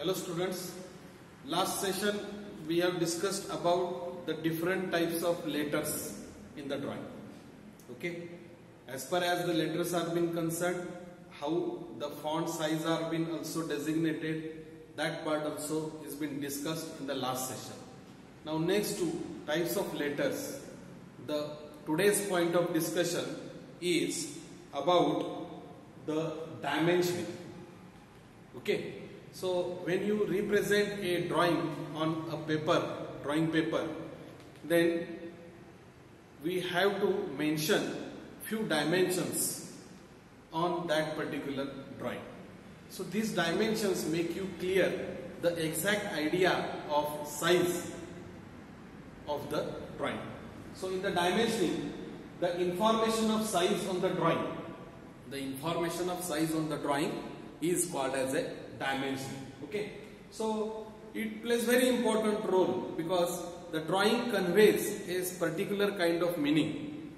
Hello students, last session we have discussed about the different types of letters in the drawing. Okay, as far as the letters are being concerned, how the font size are being also designated, that part also is been discussed in the last session. Now next two types of letters, the today's point of discussion is about the dimensioning. Okay. So when you represent a drawing on a drawing paper, then we have to mention few dimensions on that particular drawing. So these dimensions make you clear the exact idea of size of the drawing. So in the dimensioning, the information of size on the drawing, is called as a dimension. Okay, so it plays very important role because the drawing conveys a particular kind of meaning.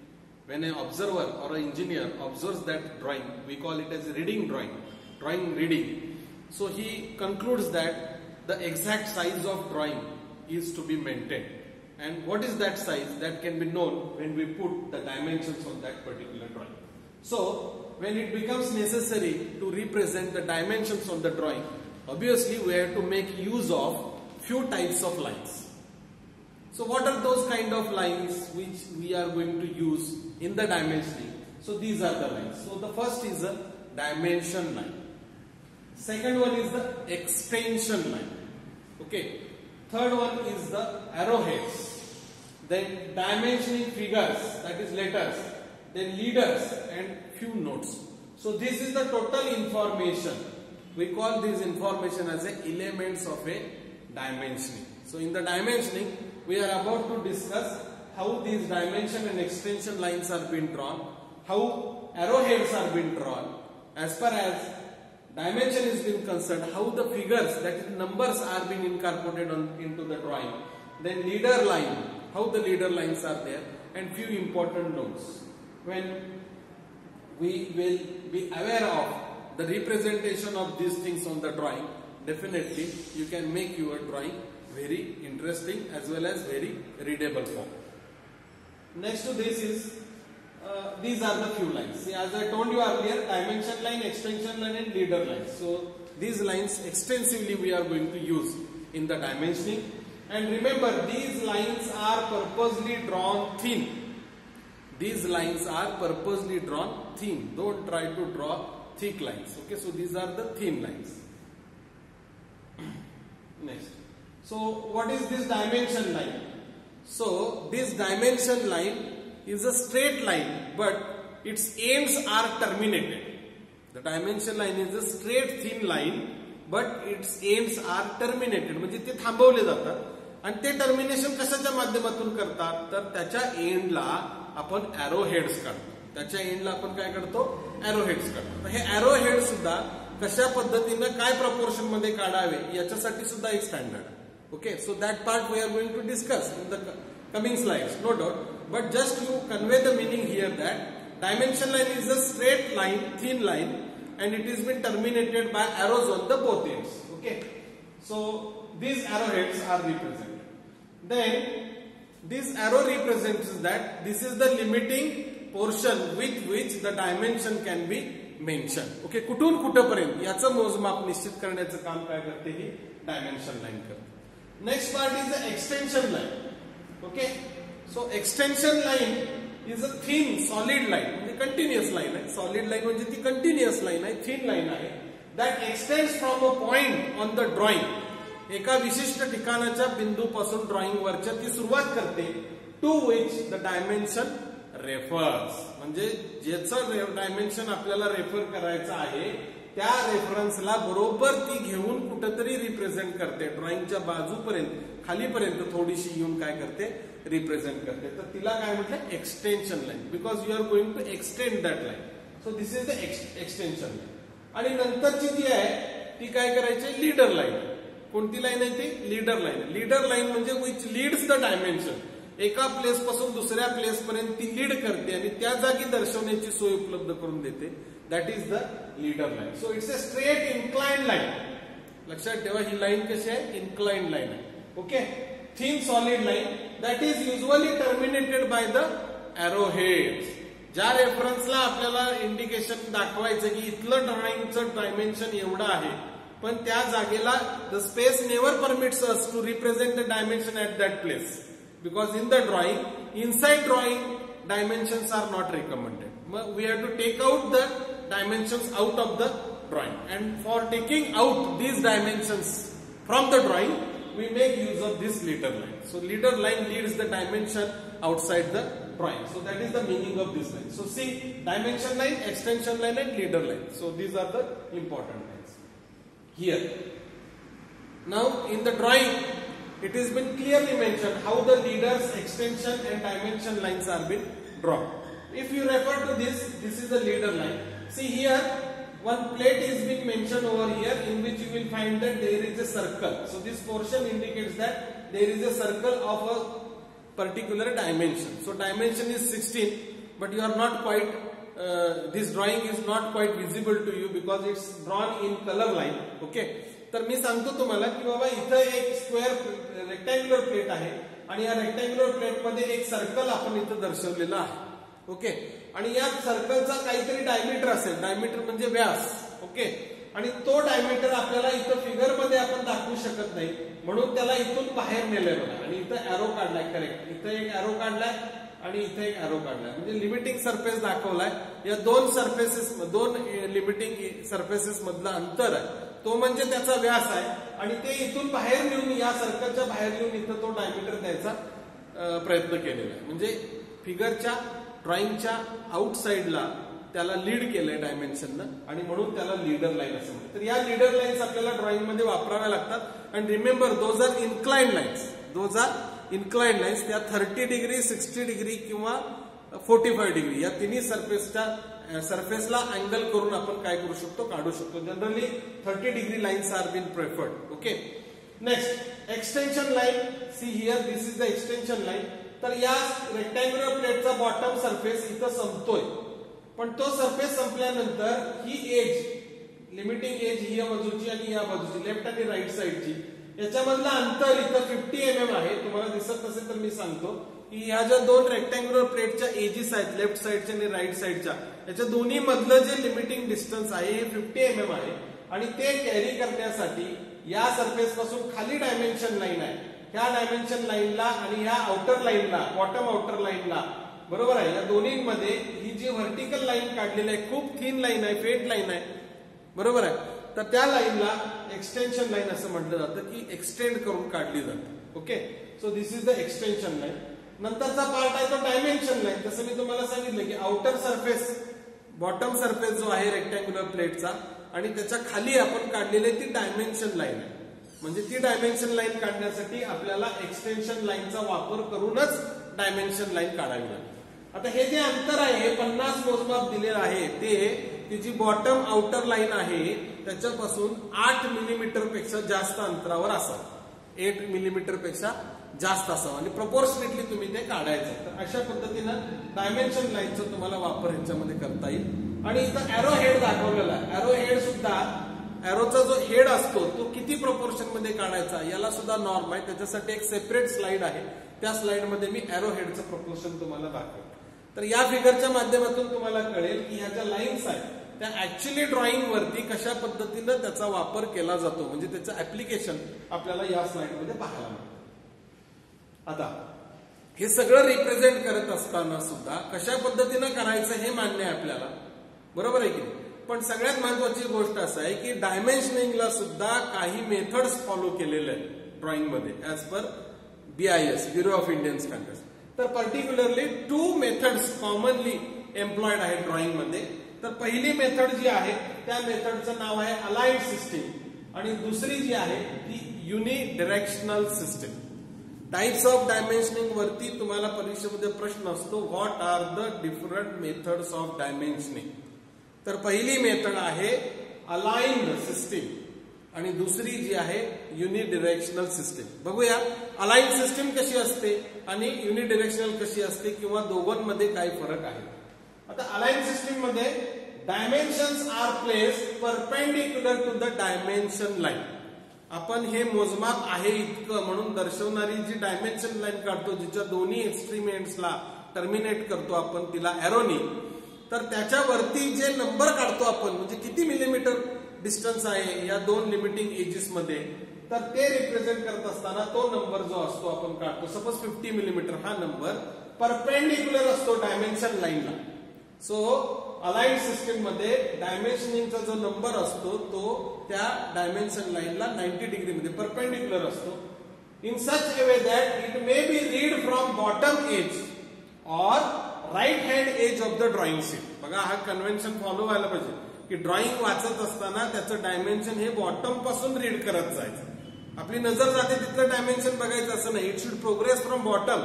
When an observer or an engineer observes that drawing, we call it as a reading drawing reading. So he concludes that the exact size of drawing is to be maintained. And what is that size? That can be known when we put the dimensions on that particular drawing. So when it becomes necessary to represent the dimensions on the drawing, obviously we have to make use of few types of lines. So what are those kind of lines which we are going to use in the dimensioning? So these are the lines. So the first is a dimension line. Second one is the extension line. Okay. Third one is the arrowheads. Then dimensioning figures, that is letters. Then leaders and few notes. So this is the total information. We call this information as the elements of a dimensioning. So in the dimensioning, we are about to discuss how these dimension and extension lines are being drawn, how arrowheads are being drawn. As far as dimension is being concerned, how the figures, that is numbers, are being incorporated into the drawing. Then leader line, how the leader lines are there, and few important notes. When we will be aware of the representation of these things on the drawing, definitely you can make your drawing very interesting as well as very readable form. Next to this is, these are the few lines. See, as I told you earlier, dimension line, extension line and leader line. So these lines extensively we are going to use in the dimensioning. And remember, these lines are purposely drawn thin. These lines are purposely drawn thin. Don't try to draw thick lines. Okay, so these are the thin lines. Next. So what is this dimension line? So this dimension line is a straight line, but its ends are terminated. The dimension line is a straight thin line, but its ends are terminated. म्हणजे ते थांबवले जातात आणि ते termination कशाच्या माध्यमातून करतात तर त्याच्या एंडला आपण एरो हेड्स काढतो. त्याच्या एंडला आपण काय करतो? एरो हेड्स काढतो. तर हे एरो हेड सुद्धा कशा पद्धतीने काय प्रपोर्शन मध्ये काढावे याच्यासाठी सुद्धा एक standard. Okay, so that part we are going to discuss in the coming slides, no doubt. But just you convey the meaning here that dimension line is a straight line, thin line, and it is been terminated by arrows on the both ends. Okay, so these arrowheads are represented. Then this arrow represents that this is the limiting portion with which the dimension can be mentioned. Okay, कुठून कुठपर्यंत याचं मोजमाप निश्चित करण्याचं काम काय करते ही dimension line करते. Next part is the extension line. Okay, so extension line is a thin solid line, म्हणजे continuous line आहे. Solid line म्हणजे ती continuous line आहे, thin line आहे. That extends from a point on the drawing. एका विशिष्ट ठिकाणाच्या बिंदूपासून ड्रॉइंग वरच्या ती सुरुवात करते. To which the dimension refers. म्हणजे ज्याचं डायमेन्शन आपल्याला रेफर करायचं आहे त्या रेफरन्सला बरोबर ती घेऊन कुठेतरी रिप्रेझेंट करते. ड्रॉइंगच्या बाजूपर्यंत खालीपर्यंत थोडीशी येऊन काय करते? रिप्रेझेंट करते. तर तिला काय म्हटलं? Extension line. Because you are going to extend that line. So this is the extension line. आणि नंतरची जी आहे ती काय करायची? Leader line. कोणती लाईन आहे ती? Leader line. लीडर लाईन म्हणजे विच लीड्स द डायमेन्शन. एका प्लेस पासून दुसऱ्या प्लेस पर्यंत ती लीड करते आणि त्या जागी दर्शवण्याची सोय उपलब्ध करून देते. That is the leader line. So it's a straight inclined line. लक्षात ठेवा ही लाईन कशी आहे, इन्क्लाइंड लाईन आहे. Okay, thin solid line that is usually terminated by the arrow heads. ज्या रेफरन्सला आपल्याला इंडिकेशन दाखवायचं की इथलं ड्रॉइंगचं डायमेन्शन एवढं आहे, पण त्या जागेला the space never permits us to represent the dimension at that place, because in the drawing, inside drawing dimensions are not recommended. We have to take out the dimensions out of the drawing, and for taking out these dimensions from the drawing we make use of this leader line. So leader line leads the dimension outside the drawing. So that is the meaning of this line. So see, dimension line, extension line and leader line. So these are the important lines here. Now in the drawing it has been clearly mentioned how the leaders, extension and dimension lines are been drawn. If you refer to this is the leader line. See here, one plate is being mentioned over here in which you will find that there is a circle. So this portion indicates that there is a circle of a particular dimension. So dimension is 16, but you are not quite, this drawing is not quite visible to you because it's drawn in color line. Okay. तर मी सांगतो तुम्हाला की बाबा इथं एक square rectangular plate आहे आणि या रेक्टँग्युलर प्लेट मध्ये एक सर्कल आपण इथं दर्शवलेलं आहे. ओके, आणि या सर्कलचा काहीतरी डायमीटर असेल, डायमीटर म्हणजे व्यास. ओके, आणि तो डायमीटर आपल्याला इथं फिगर मध्ये आपण दाखवू शकत नाही, म्हणून त्याला इथून बाहेर नेलंय बघा. आणि इथं एरो काढलाय, करेक्ट, इथं एक एरो काढलाय आणि इथं एक एरो काढलाय, म्हणजे लिमिटिंग सरफेस दाखवलाय. या दोन सरफेसेस, दोन लिमिटिंग सरफेसेस मधलं अंतर आहे, तो म्हणजे त्याचा व्यास आहे. आणि ते इथून बाहेर नेऊन, या सर्कलच्या बाहेर नेऊन इथं तो डायमीटर द्यायचा प्रयत्न केलेला आहे. म्हणजे फिगरच्या, ड्रॉइंगच्या आउटसाइडला त्याला लीड केलंय डायमेन्शननं, आणि म्हणून त्याला लीडर लाईन असं म्हणतात. तर या लीडर लाईन्स आपल्याला ड्रॉइंग मध्ये वापराव्या लागतात. And remember, those are inclined lines, those are inclined lines. त्या 30 डिग्री, 60 डिग्री किंवा 45 डिग्री या तिन्ही सरफेसला अँगल करून आपण काय करू शकतो, काढू शकतो. Generally 30 degree lines are been preferred. Okay, next extension line. See here, this is the extension line. तर या रेक्टँग्युलर प्लेटचा बॉटम सरफेस इथं संपतोय, पण तो सरफेस संपल्यानंतर ही एज, लिमिटिंग एज ही या बाजूची आणि या बाजूची, लेफ्ट आणि राईट साईडची, याच्यामधलं अंतर इथं 50 mm आहे. तुम्हाला दिसत नसेल तर मी सांगतो की ह्या ज्या दोन रेक्टँग्युलर प्लेटच्या एजेस आहेत, लेफ्ट साईडच्या आणि राईट साईडच्या, याच्या दोन्ही मधलं जे लिमिटिंग डिस्टन्स आहे हे 50 mm आहे. आणि ते कॅरी करण्यासाठी या सरफेस पासून खाली डायमेन्शन लाईन आहे, ह्या डायमेन्शन लाईनला आणि ह्या आउटर लाईनला, बॉटम आउटर लाईनला, बरोबर आहे, या दोन्हीमध्ये ही जी व्हर्टिकल लाईन काढलेली आहे, खूप थिन लाईन आहे, फेड लाईन आहे, बरोबर आहे. तर त्या लाईनला एक्सटेन्शन लाईन असं म्हटलं जातं की एक्सटेंड करून काढली जाते. Okay, so this is the extension line. नंतरचा पार्ट आहे तो डायमेन्शन लाईन. जसं मी तुम्हाला सांगितलं की आउटर सरफेस, बॉटम सरफेस जो आहे रेक्टँग्युलर प्लेटचा, आणि त्याच्या खाली आपण काढलेली ती डायमेन्शन लाईन आहे. म्हणजे ती डायमेन्शन लाईन काढण्यासाठी आपल्याला एक्सटेन्शन लाईनचा वापर करूनच डायमेन्शन लाईन काढावी लागते. आता हे जे अंतर आहे, हे 50 मोजमाप दिलेलं आहे, ते जी बॉटम आउटर लाईन आहे त्याच्यापासून 8 मिलीमीटर पेक्षा जास्त अंतरावर असावं, 8 मिलीमीटर पेक्षा जास्त असावं, आणि प्रपोर्शनेटली तुम्ही ते काढायचं. तर अशा पद्धतीनं डायमेन्शन लाईनचा तुम्हाला वापर ह्याच्यामध्ये करता येईल. आणि इथं एरो हेड दाखवलेला आहे. एरो हेड सुद्धा, एरोचा जो हेड असतो तो किती प्रपोर्शन मध्ये काढायचा याला सुद्धा नॉर्म आहे. त्याच्यासाठी एक सेपरेट स्लाइड आहे, त्या स्लाइड मध्ये मी एरो हेडचं प्रपोर्शन तुम्हाला दाखवतो. तर या फिगरच्या माध्यमातून तुम्हाला कळेल की ह्या ज्या लाईन्स आहेत त्या ऍक्च्युअली ड्रॉइंग वरती कशा पद्धतीनं त्याचा वापर केला जातो, म्हणजे त्याचं ऍप्लिकेशन आपल्याला या स्लाइड मध्ये पाहायला मिळतं. आता हे सगळं रिप्रेझेंट करत असताना सुद्धा कशा पद्धतीनं करायचं हे मान्य आहे आपल्याला, बरोबर आहे की नाही. पण सगळ्यात महत्वाची गोष्ट असं आहे की डायमेन्शनिंगला सुद्धा काही मेथड्स फॉलो केलेले आहेत ड्रॉइंग मध्ये, as per BIS, bureau of Indian standards. तर पर्टिक्युलरली 2 मेथड्स कॉमनली एम्प्लॉयड आहेत ड्रॉइंग मध्ये. तर पहिली मेथड जी आहे त्या मेथडचं नाव आहे अलाइन्ड सिस्टीम, आणि दुसरी जी आहे ती unidirectional system. Types of dimensioning वरती तुम्हाला परीक्षेमध्ये प्रश्न असतो, what are the different methods of dimensioning. तर पहिली मेथड आहे अलाइन्ड सिस्टीम आणि दुसरी जी आहे युनिडिरेक्शनल सिस्टीम. बघूया अलाइन्ड सिस्टीम कशी असते आणि युनिडिरेक्शनल कशी असते, किंवा दोघांमध्ये काय फरक आहे. आता अलाइन्ड सिस्टीम मध्ये dimensions are placed perpendicular to the dimension line. आपण हे मोजमाप आहे इतकं म्हणून दर्शवणारी जी डायमेन्शन लाईन काढतो, जिच्या दोन्ही एक्स्ट्रीम एंड्सला टर्मिनेट करतो आपण तिला एरोनी, तर त्याच्यावरती जे नंबर काढतो आपण, म्हणजे किती मिलीमीटर डिस्टन्स आहे या दोन लिमिटिंग एजेस मध्ये, तर ते रिप्रेझेंट करत असताना तो नंबर जो असतो आपण काढतो. सपोज 50 मिलीमीटर हा नंबर परपेंडिक्युलर असतो डायमेन्शन लाईनला. सो अलाइन्ड सिस्टीम मध्ये डायमेन्शनिंगचा जो नंबर असतो तो त्या डायमेन्शन लाईनला 90 डिग्री मध्ये परपेंडिक्युलर असतो. In such a way that it may be read from bottom edge or right hand edge of the drawing sheet. बघा हा कन्व्हेन्शन फॉलो व्हायला पाहिजे की ड्रॉइंग वाचत असताना त्याचं डायमेन्शन हे बॉटम पासून रीड करत जायचं. आपली नजर जाते तिथलं डायमेन्शन बघायचं असं नाही. It should progress from bottom,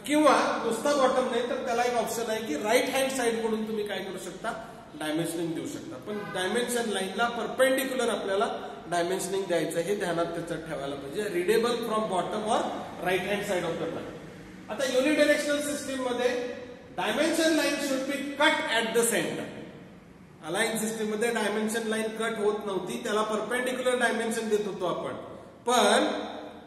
किंवा नुसता बॉटम नाही तर त्याला एक ऑप्शन आहे की राईट हँड साइड कडून तुम्ही काय करू शकता, डायमेन्शनिंग देऊ शकता. पण डायमेन्शन लाईनला परपेंडिक्युलर आपल्याला डायमेन्शनिंग द्यायचं हे ध्यानात त्याच्यात ठेवायला पाहिजे. Readable from bottom or right hand side of the drawing. आता युनिडायरेक्शनल सिस्टीम मध्ये dimension line should be cut at the center. Align system मध्ये डायमेन्शन लाईन कट होत नव्हती, त्याला परपेंडिक्युलर डायमेन्शन देत होतो आपण. पण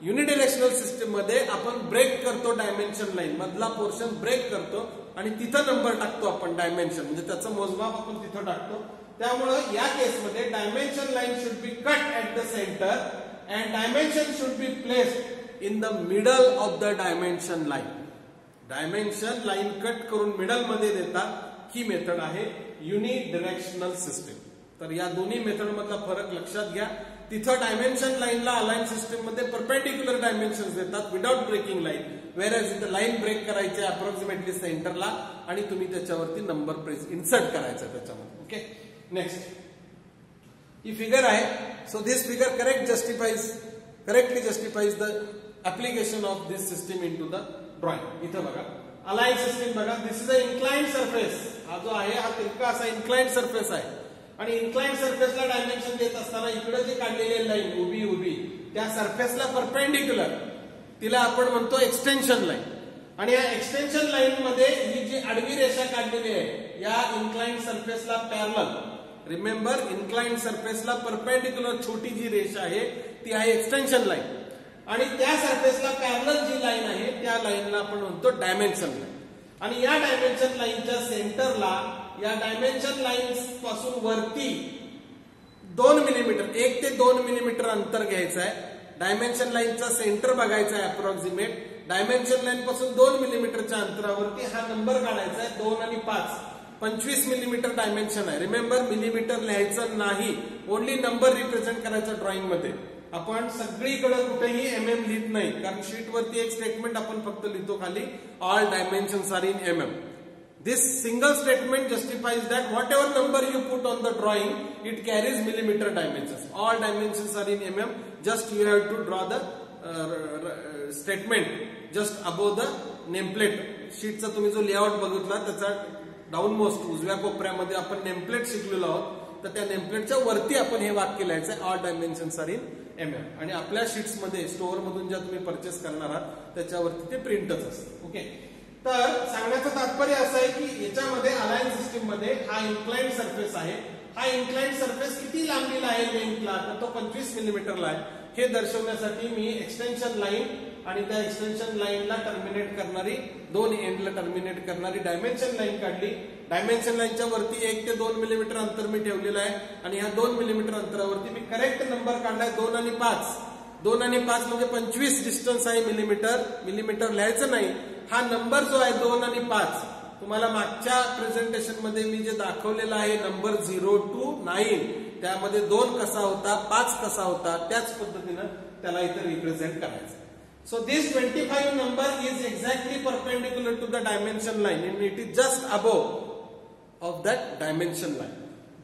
युनिडायरेक्शनल सिस्टीम मध्ये आपण ब्रेक करतो, डायमेन्शन लाईन मधला पोर्शन ब्रेक करतो आणि तिथं नंबर टाकतो आपण डायमेन्शन, म्हणजे त्याचं मोजमाप आपण तिथं टाकतो. त्यामुळं या केसमध्ये dimension line should be cut at the centre and dimension should be placed in the middle of the dimension line. Dimension line cut करून मिडल मध्ये देतात, ही मेथड आहे युनिडायरेक्शनल सिस्टीम. तर या दोन्ही मेथड मधला फरक लक्षात घ्या. तिथं डायमेन्शन लाईनला अलाइन सिस्टीम मध्ये परपेंडिक्युलर डायमेन्शन देतात विदाउट ब्रेकिंग लाईन, वेरएज इथं लाईन ब्रेक करायची अप्रॉक्सिमेटली सेंटरला आणि तुम्ही त्याच्यावरती नंबर प्रेस इन्सर्ट करायचा त्याच्यामध्ये. ओके, नेक्स्ट ही फिगर आहे. So this figure correctly justifies the application of this system in to the drawing. इथं बघा अलाइन सिस्टीम बघा, this is a inclined surface. हा जो आहे हा तिरका असा इन्क्लाइंड सरफेस आहे आणि इन्क्लाइंड सरफेसला डायमेन्शन देत असताना इकडे जे काढलेली लाईन उभी त्या सरफेसला परपेंडिक्युलर तिला आपण म्हणतो एक्सटेन्शन लाईन. आणि या एक्सटेन्शन लाईन मध्ये ही जी आडवी रेषा काढलेली आहे या इन्क्लाइंड सरफेसला पॅरलल. रिमेंबर, इन्क्लाइंड सरफेसला परपेंडिक्युलर छोटी जी रेषा आहे ती आहे एक्सटेन्शन लाईन आणि त्या सरफेसला पॅरलल जी लाईन आहे त्या लाईनला आपण म्हणतो डायमेन्शन लाईन. आणि या डायमेन्शन लाईनच्या सेंटरला या डायमेन्शन लाईन पासून वरती 2 मिलीमीटर 1 ते 2 मिलीमीटर अंतर घ्यायचं आहे. डायमेन्शन लाईनचा सेंटर बघायचा आहे अप्रॉक्सिमेट. डायमेन्शन लाईन पासून 2 मिलीमीटरच्या अंतरावरती हा नंबर काढायचा आहे. 2 आणि 5 25 मिलीमीटर डायमेन्शन आहे. रिमेंबर, मिलीमीटर लिहायचं नाही, ओनली नंबर रिप्रेझेंट करायचा ड्रॉइंग मध्ये. आपण सगळीकडे कुठेही MM लिहित नाही, कारण शीट वरती एक स्टेटमेंट आपण फक्त लिहितो खाली, all dimensions are in MM. This single statement justifies that whatever number you put on the drawing, it carries millimeter dimensions. All dimensions are in mm. Just you have to draw the statement just above the nameplate. Sheet चा तुम्ही जो layout बघितला त्याचा down most उजव्या कोपऱ्यामध्ये आपण nameplate शिकलेलो आहोत, तर त्या नेमप्लेटच्या वरती आपण हे वाक्य लिहायचं आहे, all dimensions are in MM. आणि आपल्या शीट्स मध्ये स्टोअर मधून ज्या तुम्ही परचेस करणार आहात त्याच्यावरती ते प्रिंटच असतं. ओके, तर सांगण्याचं तात्पर्य असं आहे की याच्यामध्ये अलाइन सिस्टीम मध्ये हा इन्क्लाइंड सरफेस आहे. हा इन्क्लाइंड सरफेस किती लांबीला आहे लेंथला, तर तो 25 मिलीमीटरला आहे. हे दर्शवण्यासाठी मी एक्सटेन्शन लाईन आणि त्या एक्सटेन्शन लाईनला टर्मिनेट करणारी 2 एंडला टर्मिनेट करणारी डायमेन्शन लाईन काढली. डायमेन्शन लाईनच्या वरती 1 ते 2 मिलीमीटर अंतर मी ठेवलेलं आहे आणि ह्या 2 मिलीमीटर अंतरावरती मी करेक्ट नंबर काढलाय 2 आणि 5. 2 आणि 5 म्हणजे 25 डिस्टन्स आहे मिलीमीटर लिहायचं नाही. हा नंबर जो आहे 2 आणि 5 तुम्हाला मागच्या प्रेझेंटेशन मध्ये मी जे दाखवलेला आहे नंबर 0 to 9 त्यामध्ये 2 कसा होता 5 कसा होता त्याच पद्धतीनं त्याला इथे रिप्रेझेंट करायचं. So this 25 number is exactly perpendicular to the dimension line and it is just above of that dimension line.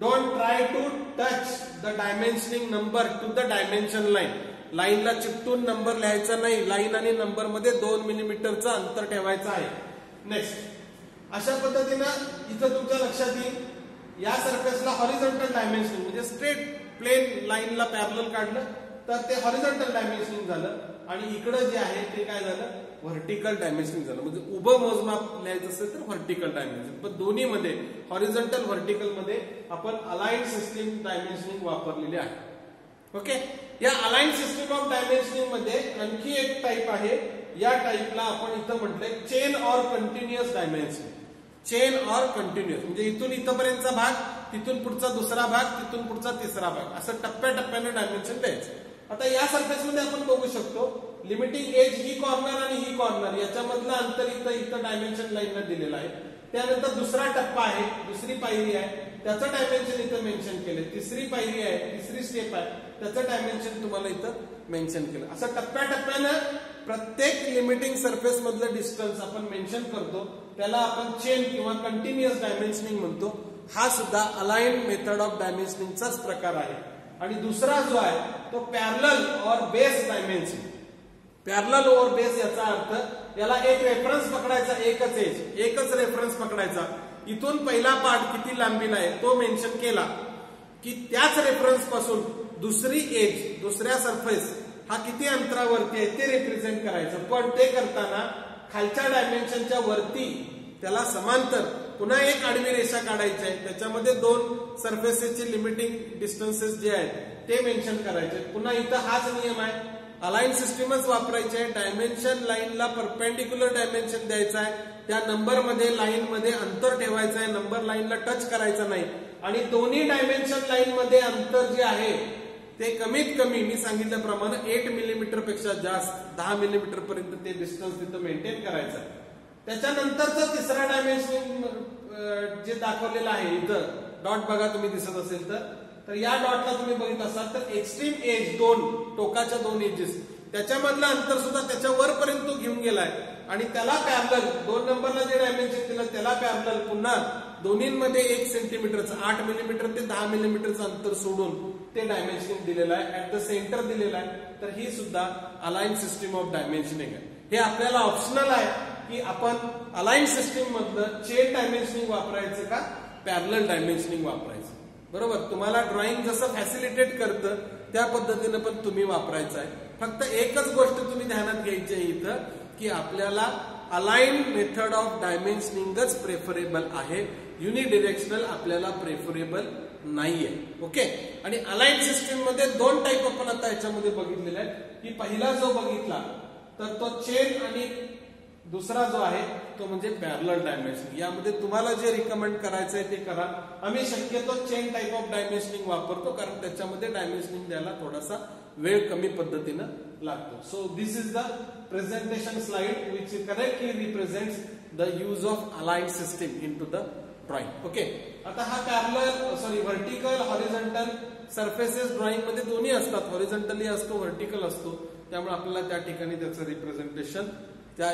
Don't try to touch the dimensioning number to the dimension line. लाईनला चिकटून number लिहायचा नाही, line आणि number मध्ये 2 मिलीमीटरचं अंतर ठेवायचं आहे. Next, अशा पद्धतीनं इथं तुमच्या लक्षात येईल या सरफेसला हॉरिझॉन्टल डायमेन्शनिंग म्हणजे स्ट्रेट प्लेन लाईनला पॅरलल काढलं तर ते हॉरिझॉन्टल डायमेन्शनिंग झालं आणि इकडं जे आहे ते काय झालं व्हर्टिकल डायमेन्शनिंग झालं. म्हणजे उभं मोजमाप लिहायचं असेल तर व्हर्टिकल डायमेन्शन, पण दोन्ही मध्ये हॉरिझॉन्टल व्हर्टिकल मध्ये आपण अलाइन्ड सिस्टीम डायमेन्शनिंग वापरलेली आहे. ओके, या अलाइन सिस्टीम ऑफ डायमेन्शनिंग मध्ये आणखी एक टाइप आहे. या टाइपला आपण इथं म्हटलंय chain or continuous dimensioning. Chain or continuous म्हणजे इथून इथपर्यंतचा भाग, तिथून पुढचा दुसरा भाग, तिथून पुढचा तिसरा भाग, असं टप्प्याटप्प्याने डायमेन्शन द्यायचं. आता या सरफेस मध्ये आपण बघू शकतो लिमिटिंग एज ही कॉर्नर आणि ही कॉर्नर याच्यामधलं अंतर इथं डायमेन्शन लाईनला दिलेलं आहे. त्यानंतर दुसरा टप्पा आहे, दुसरी पायरी आहे, त्याचं डायमेन्शन इथं मेन्शन केलं. तिसरी पायरी आहे, तिसरी स्टेप आहे, त्याचं डायमेन्शन तुम्हाला इथं मेन्शन केलं. असं टप्प्याटप्प्यानं प्रत्येक लिमिटिंग सरफेस मधलं डिस्टन्स आपण मेन्शन करतो. त्याला आपण चेन किंवा कंटिन्युअस डायमेन्शनिंग म्हणतो. हा सुद्धा अलाइन मेथड ऑफ डायमेन्शनिंगचाच प्रकार आहे. आणि दुसरा जो आहे तो पॅरलल और बेस डायमेन्शनिंग. पॅरलल और बेस याचा अर्थ याला एक रेफरन्स पकडायचा, एकच एज, एकच रेफरन्स पकडायचा. इथून पहिला पार्ट किती लांबीला आहे तो मेन्शन केला की त्याच रेफरन्स पासून दुसरी एज, दुसऱ्या सरफेस हा किती अंतरावरती आहे ते रिप्रेझेंट करायचं. पण ते करताना खालच्या डायमेन्शनच्या वरती त्याला समांतर पुन्हा एक आडवी रेषा काढायची आहे. त्याच्यामध्ये दोन सरफेसेसचे लिमिटिंग डिस्टन्सेस जे आहेत ते मेन्शन करायचे. पुन्हा इथं हाच नियम आहे, अलाइन सिस्टीमच वापरायची आहे. डायमेन्शन लाईनला परपेंडिक्युलर डायमेन्शन द्यायचं आहे. त्या नंबर मध्ये लाईन मध्ये अंतर ठेवायचं आहे, नंबर लाईनला टच करायचं नाही. आणि दोन्ही डायमेन्शन लाईन मध्ये अंतर जे आहे ते कमीत कमी मी सांगितल्याप्रमाणे 8 मिलीमीटर पेक्षा जास्त, 10 मिलीमीटर पर्यंत ते डिस्टन्स तिथं मेंटेन करायचं आहे. त्याच्यानंतरचं तिसरा डायमेन्शन जे दाखवलेलं आहे इथं डॉट बघा तुम्ही दिसत असेल तर या डॉटला तुम्ही बघितलं असाल तर एक्स्ट्रीम एज, दोन टोकाच्या दोन एजेस, त्याच्यामधलं अंतर सुद्धा त्याच्या वरपर्यंत तो घेऊन गेलाय. आणि त्याला पॅरलल 2 नंबरला जे डायमेन्शन दिलं त्याला पॅरलल पुन्हा दोन्हीमध्ये 1 सेंटीमीटरचं, 8 मिलीमीटर ते 10 मिलीमीटरचं अंतर सोडून ते डायमेन्शनिंग दिलेलं आहे. ऍट द सेंटर दिलेलं आहे. तर ही सुद्धा अलाइन सिस्टीम ऑफ डायमेन्शनिंग आहे. हे आपल्याला ऑप्शनल आहे की आपण अलाइन सिस्टीम मधलं चेन डायमेन्शनिंग वापरायचं का पॅरलल डायमेन्शनिंग वापरायचं. बरोबर, तुम्हाला ड्रॉइंग जसं फॅसिलिटेट करतं त्या पद्धतीनं पण तुम्ही वापरायचं आहे. फक्त एकच गोष्ट तुम्ही ध्यानात घ्यायची आहे इथं की आपल्याला अलाइन मेथड ऑफ डायमेन्शनिंगच प्रेफरेबल आहे, युनिडिरेक्शनल आपल्याला प्रेफरेबल नाहीये. ओके. आणि अलाइन सिस्टीम मध्ये 2 टाईप आपण आता याच्यामध्ये बघितलेले आहेत की पहिला जो बघितला तर तो चेन आणि दुसरा जो आहे तो म्हणजे पॅरलल डायमेन्शनिंग. यामध्ये तुम्हाला जे रिकमेंड करायचं आहे ते करा. आम्ही शक्यतो चेन टाइप ऑफ डायमेन्शनिंग वापरतो कारण त्याच्यामध्ये डायमेन्शनिंग द्यायला थोडासा वेळ कमी पद्धतीनं लागतो. So this is the presentation slide which correctly represents the use of align system in to the drawing. Okay. आता हा parallel vertical horizontal surfaces drawing मध्ये दोन्ही असतात, हॉरिझॉन्टली असतो, व्हर्टिकल असतो. त्यामुळे आपल्याला त्या ठिकाणी त्याचं रिप्रेझेंटेशन त्या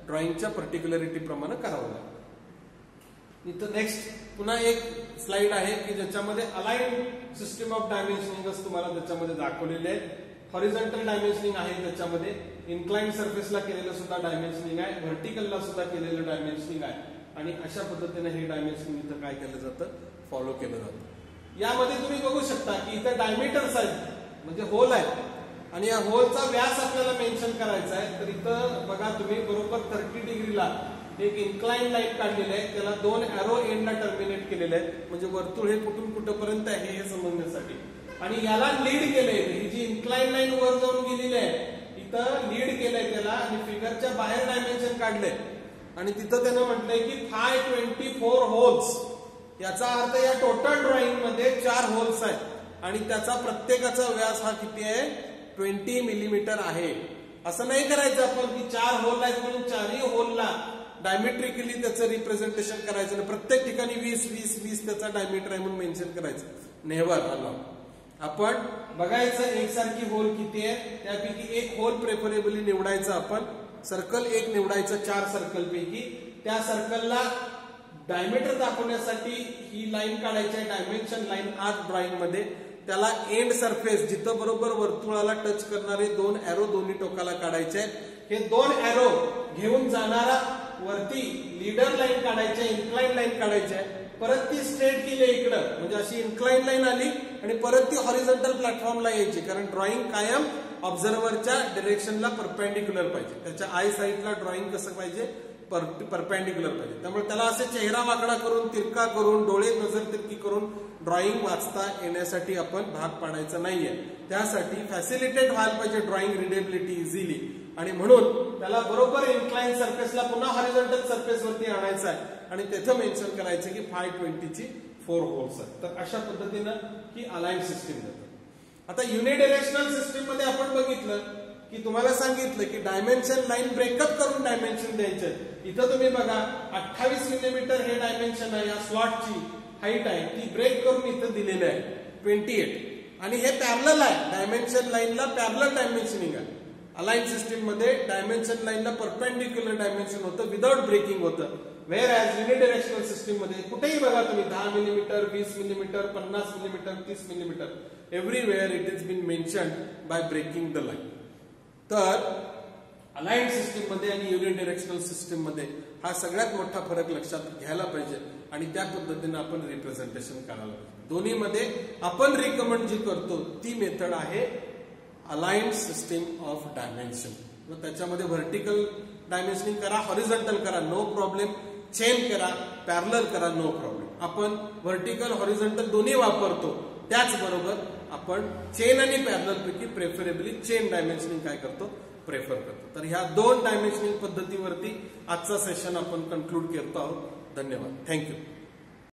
ड्रॉइंगच्या पर्टिक्युलरिटी प्रमाणे करावं लागतं. इथं नेक्स्ट पुन्हा एक स्लाइड आहे की ज्याच्यामध्ये अलाइन सिस्टीम ऑफ डायमेन्शनिंग तुम्हाला त्याच्यामध्ये दाखवलेले आहे. हॉरिझॉन्टल डायमेन्शनिंग आहे, त्याच्यामध्ये इन्क्लाइंड सरफेसला केलेलं सुद्धा डायमेन्शनिंग आहे, व्हर्टिकलला सुद्धा केलेलं डायमेन्शनिंग आहे. आणि अशा पद्धतीने हे डायमेन्शनिंग इथं काय केलं जातं, फॉलो केलं जातं. यामध्ये तुम्ही बघू शकता की इथं डायमीटर्स आहेत म्हणजे होल आहेत आणि या होलचा व्यास आपल्याला मेन्शन करायचा आहे. तर इथं बघा तुम्ही बरोबर 30 डिग्रीला एक इन्क्लाइन लाईन काढलेली आहे, त्याला 2 एरो एंडला टर्मिनेट केलेले आहेत म्हणजे वर्तुळ हे कुठून कुठपर्यंत आहे हे समजण्यासाठी. आणि याला लीड केलंय, ही जी इन्क्लाइन लाईन वर जाऊन गेलेली आहे इथं लीड केलंय त्याला आणि फिगरच्या बाहेर डायमेन्शन काढलंय आणि तिथं त्यानं म्हटलंय की 524 होल्स. याचा अर्थ या टोटल ड्रॉइंग मध्ये 4 होल्स आहेत आणि त्याचा प्रत्येकाचा व्यास हा किती आहे, 20 मिलीमीटर आहे. असं नाही करायचं आपण की 4 होल आहेत म्हणून 4ही होलला डायमेट्रिकली त्याचं रिप्रेझेंटेशन करायचं आणि प्रत्येक ठिकाणी 20 त्याचा डायमीटर आहे म्हणून मेन्शन करायचं. Never allowed. आपण बघायचं एकसारखी होल किती आहे, त्यापैकी एक होल प्रेफरेबली निवडायचं. आपण सर्कल एक निवडायचं 4 सर्कल पैकी. त्या सर्कलला डायमीटर दाखवण्यासाठी ही लाईन काढायची आहे, डायमेन्शन लाईन आत ड्रॉइंग मध्ये. त्याला एंड सरफेस जिथं बरोबर वर्तुळाला टच करणारे 2 एरो दोन्ही टोकाला काढायचे आहेत. हे 2 एरो घेऊन जाणारा वरती लीडर लाईन काढायची, इन्क्लाइन लाईन काढायची आहे. परत ती स्ट्रेट केली इकडं म्हणजे अशी इन्क्लाइन लाईन आली आणि परत ती हॉरिझॉन्टल प्लॅटफॉर्मला यायची कारण ड्रॉइंग कायम ऑब्झर्व्हरच्या डिरेक्शनला परपेंडिक्युलर पाहिजे. त्याच्या आय साईडला ड्रॉइंग कसं पाहिजे, परपेंडिक्युलर पाहिजे. त्यामुळे त्याला असे चेहरा वाकडा करून, तिरका करून, डोळे नजर तिरकी करून ड्रॉइंग वाचता येण्यासाठी आपण भाग पाडायचा नाहीये. त्यासाठी फॅसिलिटेट व्हायला पाहिजे ड्रॉइंग रिडेबिलिटी इझिली, आणि म्हणून त्याला बरोबर इन्क्लाइन सरफेसला पुन्हा हॉरिझॉन्टल सरफेस वरती आणायचं आहे आणि तिथं मेन्शन करायचं की 520 ची 4 होल्स आहेत. तर अशा पद्धतीनं ही अलाइन सिस्टीम देतात. आता युनिडायरेक्शनल सिस्टीम मध्ये आपण बघितलं की तुम्हाला सांगितलं की डायमेन्शन लाईन ब्रेकअप करून डायमेन्शन द्यायचे. इथं तुम्ही बघा 28 मिलीमीटर हे डायमेन्शन आहे, या स्लॉटची हाईट आहे ती ब्रेक करून इथं दिलेलं आहे 28, आणि हे पॅरलल आहे. डायमेन्शन लाईनला पॅरलल डायमेन्शनिंग आहे. अलाइन सिस्टीम मध्ये डायमेन्शन लाईनला परपेंडिक्युलर डायमेन्शन होतं, विदाउट ब्रेकिंग होतं. वेअर ॲज युनिडायरेक्शनल सिस्टीम मध्ये कुठेही बघा तुम्ही 10 millimetre, 20 millimetre, 50 millimetre, 30 millimetre, everywhere it is been mentioned by breaking the line. तर अलाइन्ड सिस्टीम मध्ये आणि युनिडायरेक्शनल सिस्टीम मध्ये हा सगळ्यात मोठा फरक लक्षात घ्यायला पाहिजे, आणि त्या पद्धतीने आपण रिप्रेझेंटेशन करायला पाहिजे. दोन्हीमध्ये आपण रिकमेंड जी करतो ती मेथड आहे अलाइन्ड सिस्टीम ऑफ डायमेन्शन. मग त्याच्यामध्ये व्हर्टिकल डायमेन्शनिंग करा, हॉरिझॉन्टल करा, नो प्रॉब्लेम. चेन करा, पॅरलल करा, नो प्रॉब्लेम. आपण व्हर्टिकल हॉरिझॉन्टल दोन्ही वापरतो. त्याचबरोबर आपण चेन आणि पॅरलल पैकी प्रेफरेबली चेन डायमेन्शनिंग काय करतो, प्रेफर करतो. तर ह्या 2 डायमेन्शनिंग पद्धतीवरती आजचा सेशन आपण कन्क्लूड करतो आहोत. धन्यवाद. थँक्यू.